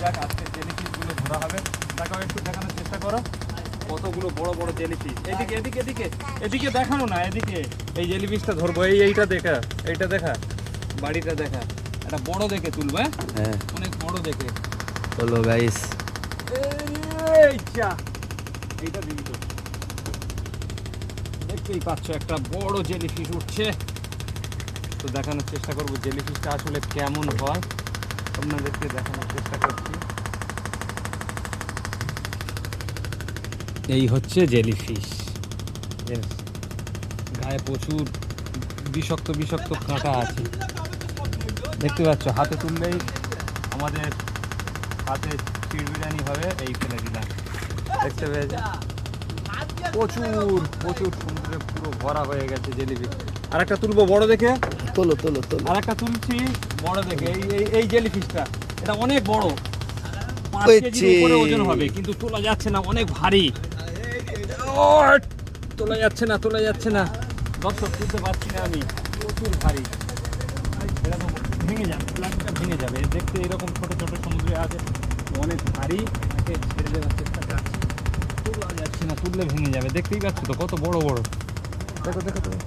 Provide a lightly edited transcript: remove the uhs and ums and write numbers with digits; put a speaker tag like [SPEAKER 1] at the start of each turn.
[SPEAKER 1] যাক, আজকে জেলিফিশগুলো ধরা হবে। দেখাও, একটু দেখানোর চেষ্টা করো কতগুলো বড় বড় জেলিফিশ। এদিকে এদিকে এদিকে এদিকে দেখানো না, এদিকে এই জেলিফিশটা ধরবো। এইটা দেখা, এইটা দেখা, বাড়িটা দেখা, একটা বড় দেখে তুলবো।
[SPEAKER 2] হ্যাঁ
[SPEAKER 1] অনেক বড় দেখে।
[SPEAKER 2] চলো গাইস,
[SPEAKER 1] এইটা দিবি তো, দেখতেই পাচ্ছ একটা বড় জেলিফিশ উঠছে। তো দেখানোর চেষ্টা করবো জেলিফিশটা আসলে কেমন হয়, আপনাদেরকে দেখানোর চেষ্টা করছি। এই হচ্ছে জেলিফিশ, গায়ে প্রচুর বিষাক্ত বিষাক্ত কাঁটা আছে, দেখতে পাচ্ছ। হাতে তুললেই আমাদের হাতে চিড়বিড়ানি হবে। এই ফেলে দিলাম, দেখতে পেয়েছে, প্রচুর প্রচুর সমুদ্রে পুরো ভরা হয়ে গেছে জেলিফিশ। আর একটা তুলবো বড় দেখে,
[SPEAKER 2] তোলো তোলো তোলো।
[SPEAKER 1] আর একটা তুলছি বড় দেখে। এই জেলিফিশটা এটা অনেক বড়, 5 কেজির উপরে ওজন হবে, কিন্তু তোলা যাচ্ছে না, অনেক ভারী। তোলা যাচ্ছে না, তোলা যাচ্ছে না দর্শক, তুলতে পারছি না আমি, প্রচুর ভারী। এরকম ভেঙে যাবে, প্লাস্টিকটা ভেঙে যাবে। দেখতে এরকম ছোট ছোট সমুদ্রে আছে, অনেক ভারী। তাকে ছেড়ে দেওয়ার চেষ্টা করছি, তোলা যাচ্ছে না, তুললে ভেঙে যাবে। দেখতেই পাচ্ছ তো কত বড় বড়, দেখো দেখো দেখো।